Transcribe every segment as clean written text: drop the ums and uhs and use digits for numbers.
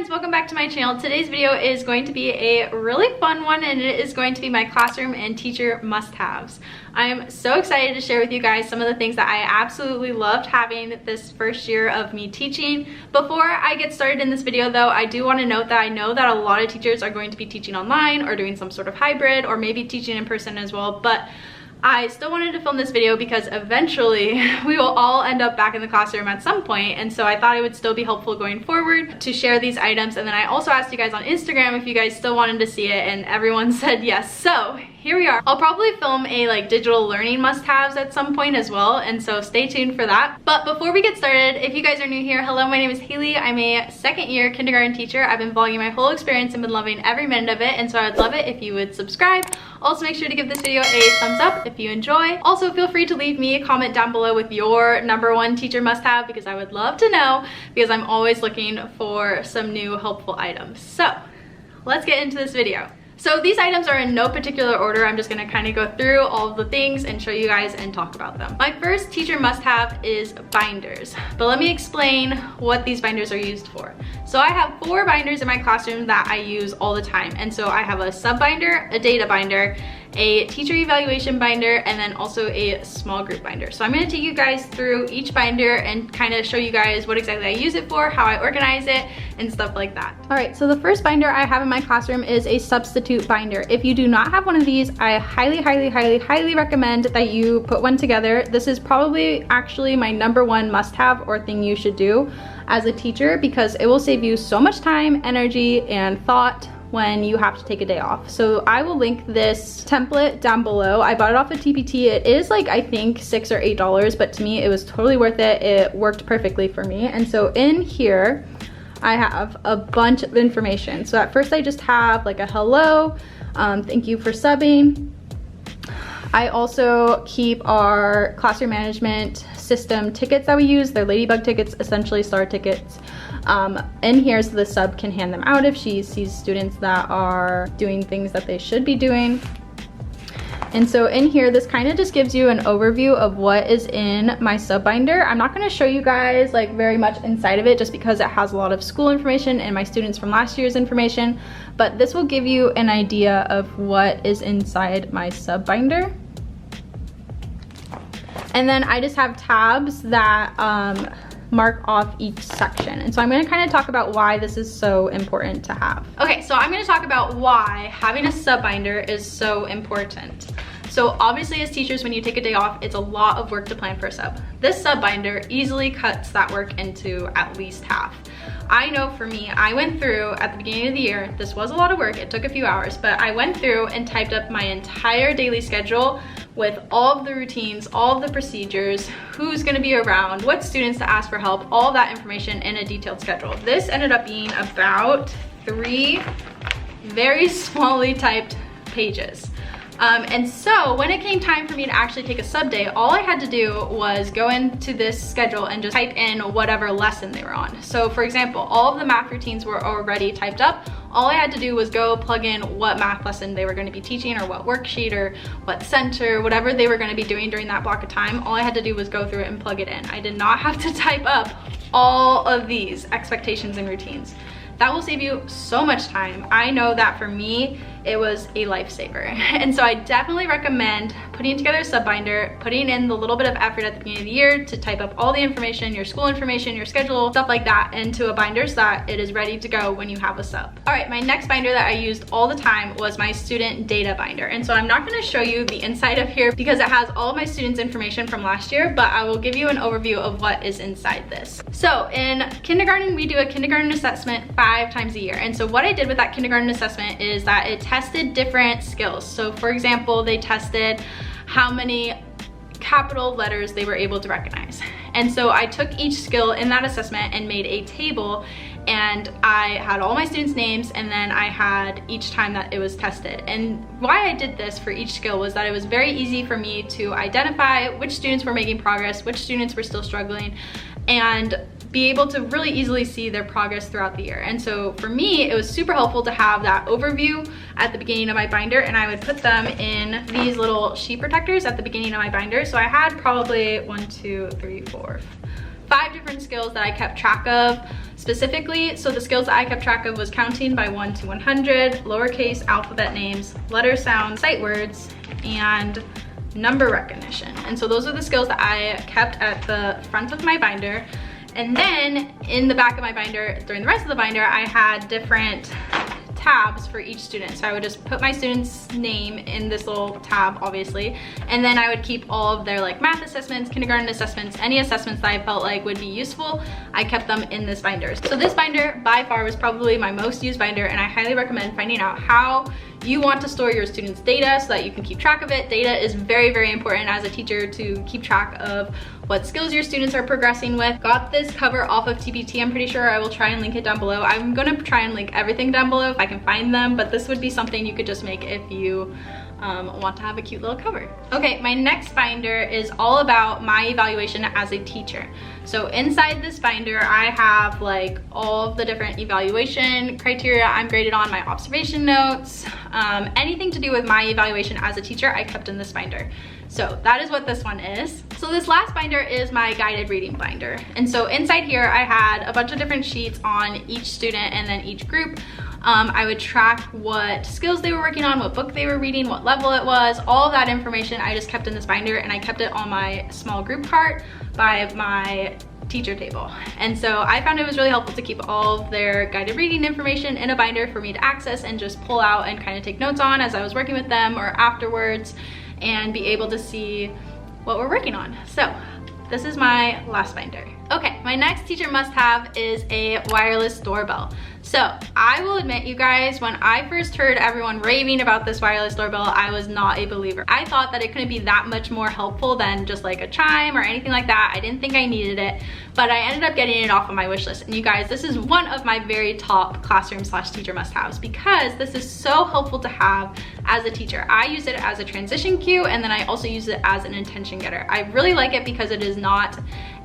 friends, welcome back to my channel. Today's video is going to be a really fun one, and it is going to be my classroom and teacher must-haves. I am so excited to share with you guys some of the things that I absolutely loved having this first year of me teaching. Before I get started in this video though, I do want to note that I know that a lot of teachers are going to be teaching online or doing some sort of hybrid or maybe teaching in person as well, but I still wanted to film this video because eventually we will all end up back in the classroom at some point, and so I thought it would still be helpful going forward to share these items. And then I also asked you guys on Instagram if you guys still wanted to see it, and everyone said yes. So here we are. I'll probably film a digital learning must-haves at some point as well, and so stay tuned for that. But before we get started, if you guys are new here, hello, my name is Haley. I'm a second year kindergarten teacher. I've been vlogging my whole experience and been loving every minute of it, and so I'd love it if you would subscribe. Also, make sure to give this video a thumbs up if you enjoy. Also, feel free to leave me a comment down below with your #1 teacher must-have, because I would love to know, because I'm always looking for some new helpful items. So let's get into this video. So these items are in no particular order. I'm just gonna kind of go through all of the things and show you guys and talk about them. My first teacher must-have is binders, but let me explain what these binders are used for. So I have 4 binders in my classroom that I use all the time, and so I have a sub binder, a data binder, a teacher evaluation binder, and then also a small group binder. So I'm going to take you guys through each binder and kind of show you guys what exactly I use it for, how I organize it, and stuff like that. Alright, so the first binder I have in my classroom is a substitute binder. If you do not have one of these, I highly recommend that you put one together. This is probably actually my #1 must-have or thing you should do as a teacher, because it will save you so much time, energy, and thought when you have to take a day off. So I will link this template down below. I bought it off of TPT. It is I think $6 or $8, but to me it was totally worth it. It worked perfectly for me. And so in here I have a bunch of information. So at first I just have a hello, thank you for subbing. I also keep our classroom management system tickets that we use. They're ladybug tickets, essentially star tickets. In here so the sub can hand them out if she sees students that are doing things that they should be doing. And so in here, this kind of just gives you an overview of what is in my sub binder. I'm not going to show you guys very much inside of it just because it has a lot of school information and my students from last year's information, but this will give you an idea of what is inside my sub binder. And then I just have tabs that mark off each section. And so I'm going to kind of talk about why this is so important to have. Okay, so I'm going to talk about why having a sub binder is so important. So obviously as teachers, when you take a day off, it's a lot of work to plan for a sub. This sub binder easily cuts that work into at least half. I know for me, I went through at the beginning of the year, this was a lot of work, it took a few hours, but I went through and typed up my entire daily schedule with all of the routines, all of the procedures, who's gonna be around, what students to ask for help, all that information in a detailed schedule. This ended up being about 3 very smallly typed pages. And so when it came time for me to actually take a sub day, all I had to do was go into this schedule and just type in whatever lesson they were on. So for example, all of the math routines were already typed up. All I had to do was go plug in what math lesson they were going to be teaching, or what worksheet, or what center, whatever they were going to be doing during that block of time. All I had to do was go through it and plug it in. I did not have to type up all of these expectations and routines. That will save you so much time. I know that for me, it was a lifesaver. And so I definitely recommend putting together a sub binder, putting in the little bit of effort at the beginning of the year to type up all the information, your school information, your schedule, stuff like that, into a binder so that it is ready to go when you have a sub. All right, my next binder that I used all the time was my student data binder. And so I'm not gonna show you the inside of here because it has all of my students' information from last year, but I will give you an overview of what is inside this. So in kindergarten, we do a kindergarten assessment 5 times a year. And so what I did with that kindergarten assessment is that it tested different skills. So for example, they tested how many capital letters they were able to recognize. And so I took each skill in that assessment and made a table, and I had all my students' names, and then I had each time that it was tested. And why I did this for each skill was that it was very easy for me to identify which students were making progress, which students were still struggling, and be able to really easily see their progress throughout the year. And so for me, it was super helpful to have that overview at the beginning of my binder, and I would put them in these little sheet protectors at the beginning of my binder. So I had probably 1, 2, 3, 4, 5 different skills that I kept track of specifically. So the skills that I kept track of was counting by 1 to 100, lowercase alphabet names, letter sounds, sight words, and number recognition. And so those are the skills that I kept at the front of my binder. And then in the back of my binder, during the rest of the binder, I had different tabs for each student. So I would just put my student's name in this little tab, obviously, and then I would keep all of their like math assessments, kindergarten assessments, any assessments that I felt like would be useful. I kept them in this binder. So this binder by far was probably my most used binder, and I highly recommend finding out how you want to store your students' data so that you can keep track of it. Data is very, very important as a teacher to keep track of what skills your students are progressing with. Got this cover off of TPT, I'm pretty sure. I will try and link it down below. I'm gonna try and link everything down below if I can find them, but this would be something you could just make if you want to have a cute little cover. Okay, my next binder is all about my evaluation as a teacher. So inside this binder, I have like all of the different evaluation criteria I'm graded on, my observation notes, anything to do with my evaluation as a teacher, I kept in this binder. So that is what this one is. So this last binder is my guided reading binder. And so inside here, I had a bunch of different sheets on each student and then each group. I would track what skills they were working on, what book they were reading, what level it was, all of that information I just kept in this binder, and I kept it on my small group cart by my teacher table. And so I found it was really helpful to keep all of their guided reading information in a binder for me to access and just pull out and kind of take notes on as I was working with them or afterwards, and be able to see what we're working on. So this is my last binder. Okay, my next teacher must-have is a wireless doorbell. So I will admit, you guys, when I first heard everyone raving about this wireless doorbell, I was not a believer. I thought that it couldn't be that much more helpful than just like a chime or anything like that. I didn't think I needed it, but I ended up getting it off of my wish list. And you guys, this is one of my very top classroom/teacher must-haves because this is so helpful to have as a teacher. I use it as a transition cue, and then I also use it as an intention getter. I really like it because it is not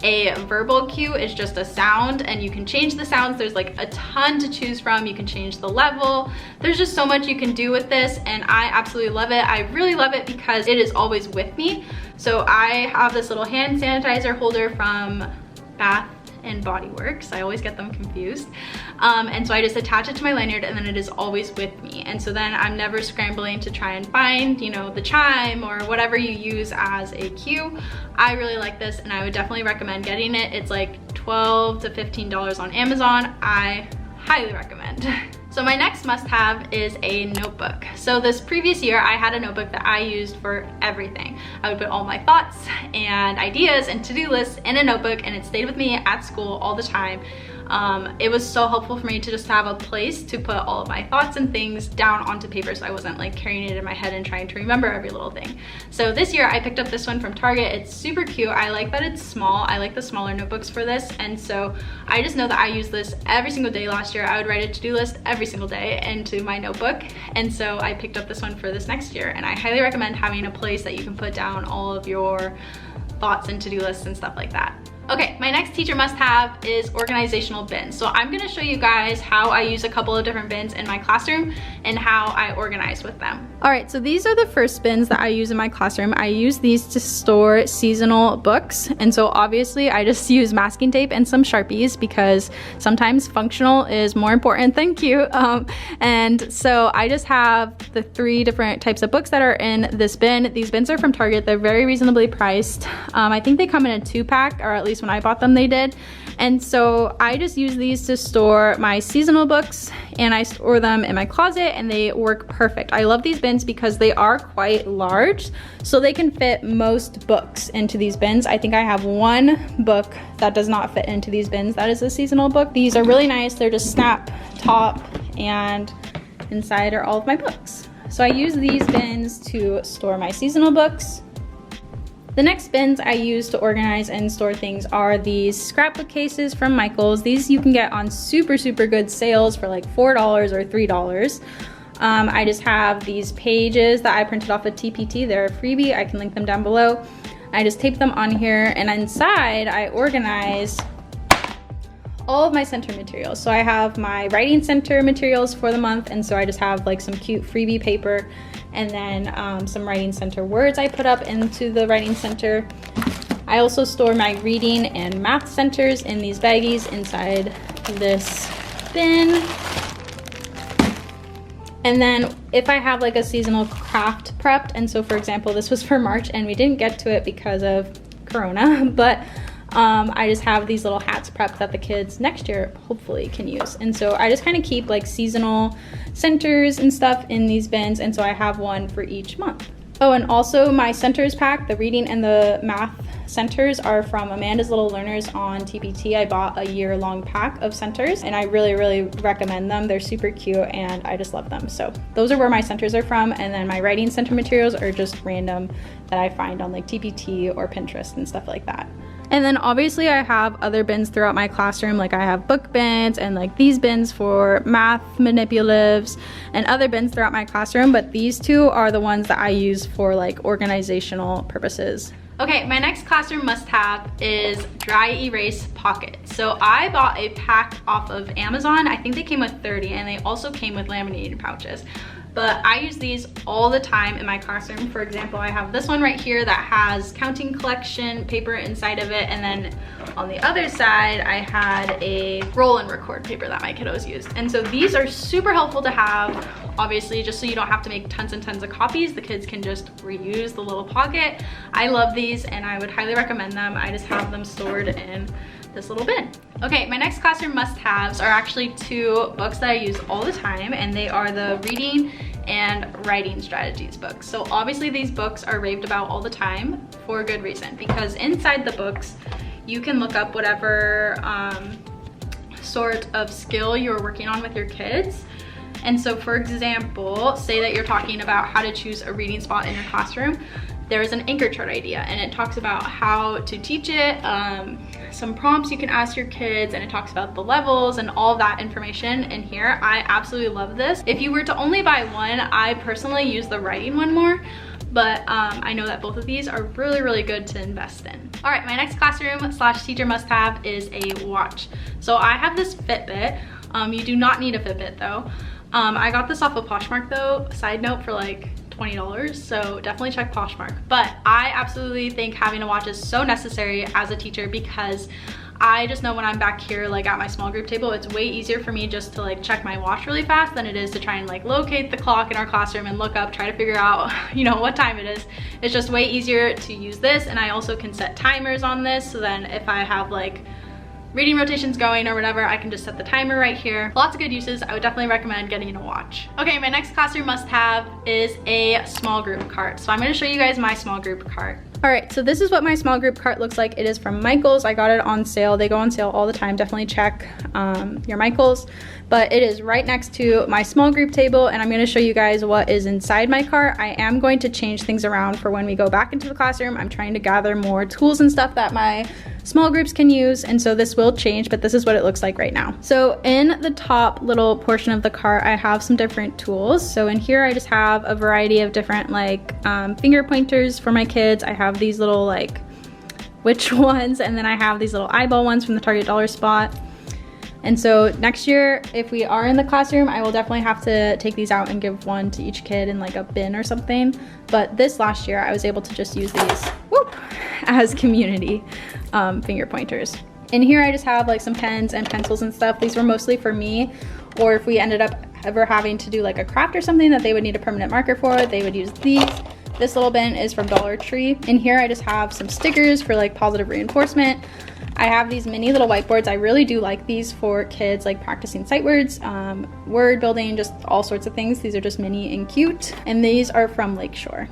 a verbal cue, it's just a sound, and you can change the sounds. There's like a ton to choose from. You can change the level. There's just so much you can do with this, and I absolutely love it. I really love it because it is always with me. So I have this little hand sanitizer holder from Bath and Body Works. I always get them confused. And so I just attach it to my lanyard, and then it is always with me. And so then I'm never scrambling to try and find, you know, the chime or whatever you use as a cue. I really like this, and I would definitely recommend getting it. It's like $12 to $15 on Amazon. I highly recommend. So my next must-have is a notebook. So this previous year, I had a notebook that I used for everything. I would put all my thoughts and ideas and to-do lists in a notebook, and it stayed with me at school all the time. It was so helpful for me to just have a place to put all of my thoughts and things down onto paper, so I wasn't like carrying it in my head and trying to remember every little thing. So this year I picked up this one from Target. It's super cute. I like that it's small. I like the smaller notebooks for this, and so I just know that I use this every single day. Last year I would write a to-do list every single day into my notebook, and so I picked up this one for this next year, and I highly recommend having a place that you can put down all of your thoughts and to-do lists and stuff like that. Okay, my next teacher must-have is organizational bins. So I'm gonna show you guys how I use a couple of different bins in my classroom and how I organize with them. All right, so these are the first bins that I use in my classroom. I use these to store seasonal books. And so obviously I just use masking tape and some Sharpies because sometimes functional is more important than cute. And so I just have the 3 different types of books that are in this bin. These bins are from Target. They're very reasonably priced. I think they come in a 2-pack, or at least when I bought them they did. And so I just use these to store my seasonal books, and I store them in my closet, and they work perfect. I love these bins because they are quite large, so they can fit most books into these bins. I think I have 1 book that does not fit into these bins that is a seasonal book. These are really nice. They're just snap top, and inside are all of my books. So I use these bins to store my seasonal books. The next bins I use to organize and store things are these scrapbook cases from Michaels. These you can get on super good sales for like $4 or $3. I just have these pages that I printed off of TPT. They're a freebie. I can link them down below. I just tape them on here, and inside I organize all of my center materials. So I have my writing center materials for the month, and so I just have like some cute freebie paper, and then some writing center words I put up into the writing center. I also store my reading and math centers in these baggies inside this bin. And then if I have like a seasonal craft prepped, and so for example, this was for March and we didn't get to it because of Corona, but I just have these little hats prepped that the kids next year hopefully can use. And so I just kind of keep like seasonal centers and stuff in these bins, and so I have one for each month. Oh, and also my centers pack, the reading and the math centers, are from Amanda's Little Learners on TPT. I bought a year-long pack of centers and I really, really recommend them. They're super cute and I just love them. So those are where my centers are from, and then my writing center materials are just random that I find on like TPT or Pinterest and stuff like that. And then obviously I have other bins throughout my classroom, like I have book bins and like these bins for math manipulatives and other bins throughout my classroom, but these two are the ones that I use for like organizational purposes. Okay, my next classroom must-have is dry erase pockets. So I bought a pack off of Amazon. I think they came with 30 and they also came with laminated pouches. But I use these all the time in my classroom. For example, I have this one right here that has counting collection paper inside of it, and then on the other side I had a roll and record paper that my kiddos used. And so these are super helpful to have, obviously, just so you don't have to make tons and tons of copies. The kids can just reuse the little pocket. I love these and I would highly recommend them. I just have them stored in this little bin. Okay, my next classroom must-haves are actually two books that I use all the time, and they are the reading and writing strategies books. So obviously these books are raved about all the time for a good reason, because inside the books you can look up whatever sort of skill you're working on with your kids. And so for example, say that you're talking about how to choose a reading spot in your classroom. There's an anchor chart idea and it talks about how to teach it, some prompts you can ask your kids, and it talks about the levels and all that information in here. I absolutely love this. If you were to only buy one, I personally use the writing one more, but I know that both of these are really, really good to invest in. All right, my next classroom slash teacher must-have is a watch. So I have this Fitbit. You do not need a Fitbit though. I got this off of Poshmark though, side note, for like $20, so definitely check Poshmark. But I absolutely think having a watch is so necessary as a teacher, because I just know when I'm back here like at my small group table, it's way easier for me just to like check my watch really fast than it is to try and like locate the clock in our classroom and look up, try to figure out, you know, what time it is. It's just way easier to use this, and I also can set timers on this, so then if I have like reading rotations going or whatever, I can just set the timer right here. Lots of good uses. I would definitely recommend getting a watch. Okay, my next classroom must-have is a small group cart. So I'm going to show you guys my small group cart. All right, so this is what my small group cart looks like. It is from Michaels. I got it on sale. They go on sale all the time. Definitely check your Michaels. But it is right next to my small group table, and I'm going to show you guys what is inside my cart. I am going to change things around for when we go back into the classroom. I'm trying to gather more tools and stuff that my small groups can use, and so this will change, but this is what it looks like right now. So in the top little portion of the cart, I have some different tools. So in here I just have a variety of different like finger pointers for my kids. I have these little like witch ones, and then I have these little eyeball ones from the Target Dollar Spot. And so next year, if we are in the classroom, I will definitely have to take these out and give one to each kid in like a bin or something. But this last year, I was able to just use these as community finger pointers. In here, I just have like some pens and pencils and stuff. These were mostly for me, or if we ended up ever having to do like a craft or something that they would need a permanent marker for, they would use these. This little bin is from Dollar Tree. In here, I just have some stickers for like positive reinforcement. I have these mini little whiteboards. I really do like these for kids, like practicing sight words, word building, just all sorts of things. These are just mini and cute. And these are from Lakeshore.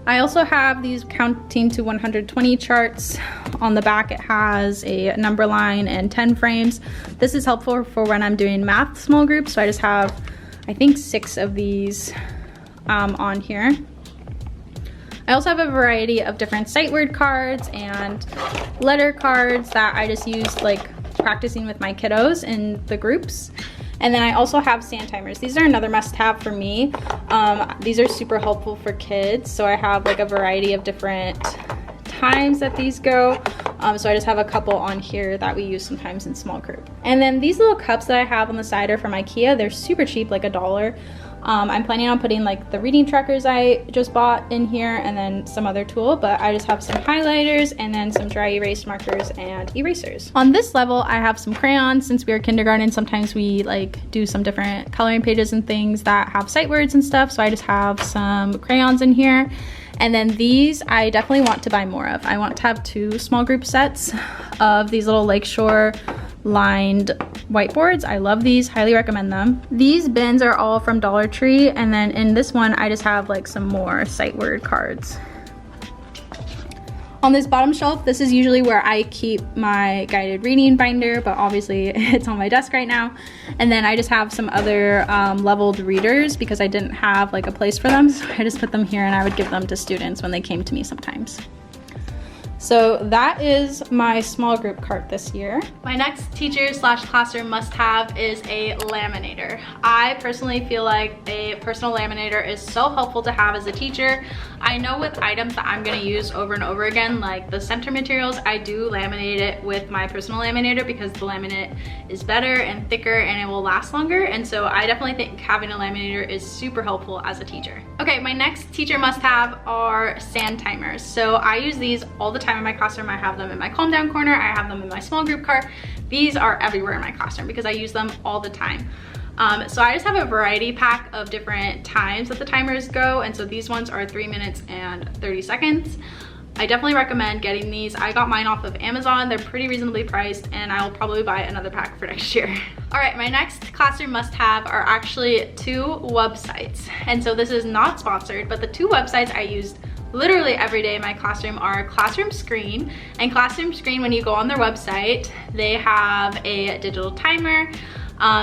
I also have these counting to 120 charts. On the back, it has a number line and 10 frames. This is helpful for when I'm doing math small groups. So I just have, I think, 6 of these on here. I also have a variety of different sight word cards and letter cards that I just use like practicing with my kiddos in the groups. And then I also have sand timers. These are another must-have for me. These are super helpful for kids. So I have like a variety of different times that these go. So I just have a couple on here that we use sometimes in small group. And then these little cups that I have on the side are from IKEA. They're super cheap, like $1. I'm planning on putting like the reading trackers I just bought in here and then some other tool, but I just have some highlighters and then some dry erase markers and erasers. On this level, I have some crayons. Since we are kindergarten, sometimes we like do some different coloring pages and things that have sight words and stuff. So I just have some crayons in here. And then these I definitely want to buy more of. I want to have 2 small group sets of these little lakeshore lined whiteboards. I love these, highly recommend them. These bins are all from Dollar Tree, and then in this one I just have like some more sight word cards. On this bottom shelf, this is usually where I keep my guided reading binder, but obviously it's on my desk right now. And then I just have some other leveled readers because I didn't have like a place for them, so I just put them here and I would give them to students when they came to me sometimes. So that is my small group cart this year. My next teacher/classroom must-have is a laminator. I personally feel like a personal laminator is so helpful to have as a teacher. I know with items that I'm gonna use over and over again, like the center materials, I do laminate it with my personal laminator because the laminate is better and thicker and it will last longer. And so I definitely think having a laminator is super helpful as a teacher. Okay, my next teacher must-have are sand timers. So I use these all the time in my classroom. I have them in my calm down corner. I have them in my small group cart. These are everywhere in my classroom because I use them all the time. So I just have a variety pack of different times that the timers go, and so these ones are 3 minutes and 30 seconds. I definitely recommend getting these. I got mine off of Amazon. They're pretty reasonably priced, and I'll probably buy another pack for next year. All right, my next classroom must-have are actually 2 websites. And so this is not sponsored, but the 2 websites I used literally every day in my classroom are Classroom Screen. And Classroom Screen, when you go on their website, they have a digital timer,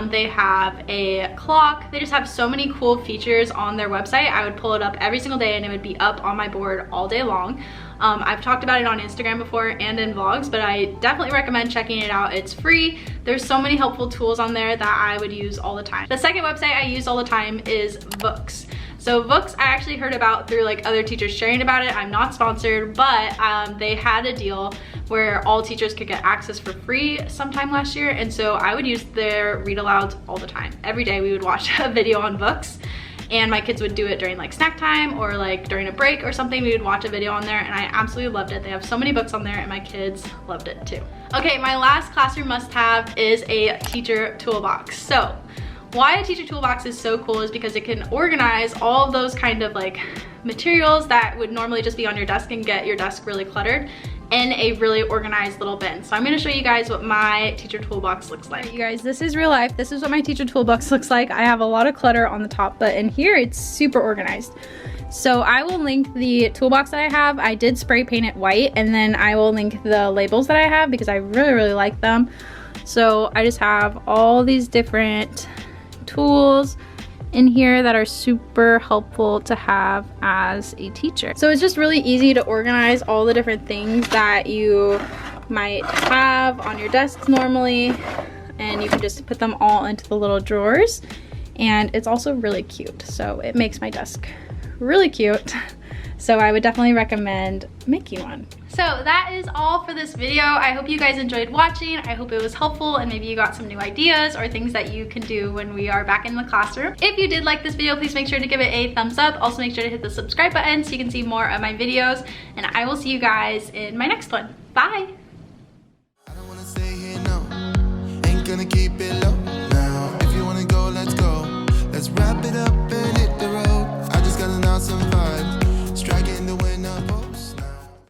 they have a clock. They just have so many cool features on their website. I would pull it up every single day and it would be up on my board all day long. I've talked about it on Instagram before and in vlogs, but I definitely recommend checking it out. It's free. There's so many helpful tools on there that I would use all the time. The second website I use all the time is Books. So Books I actually heard about through like other teachers sharing about it. I'm not sponsored, but they had a deal where all teachers could get access for free sometime last year. And so I would use their read alouds all the time. Every day we would watch a video on Books, and my kids would do it during like snack time or like during a break or something. We would watch a video on there and I absolutely loved it. They have so many books on there and my kids loved it too. Okay, my last classroom must-have is a teacher toolbox. So why a teacher toolbox is so cool is because it can organize all of those kind of like materials that would normally just be on your desk and get your desk really cluttered in a really organized little bin. So I'm gonna show you guys what my teacher toolbox looks like. Right, you guys, this is real life. This is what my teacher toolbox looks like. I have a lot of clutter on the top, but in here it's super organized. So I will link the toolbox that I have. I did spray paint it white, and then I will link the labels that I have because I really like them. So I just have all these different tools in here that are super helpful to have as a teacher. So it's just really easy to organize all the different things that you might have on your desks normally, and you can just put them all into the little drawers. And it's also really cute, so it makes my desk really cute. So I would definitely recommend making one. So that is all for this video. I hope you guys enjoyed watching. I hope it was helpful and maybe you got some new ideas or things that you can do when we are back in the classroom. If you did like this video, please make sure to give it a thumbs up. Also make sure to hit the subscribe button so you can see more of my videos, and I will see you guys in my next one. Bye. I don't wanna stay here, no. Ain't gonna keep it low now. If you wanna go, let's go. Let's wrap it up and hit the road. I just got an awesome vibe.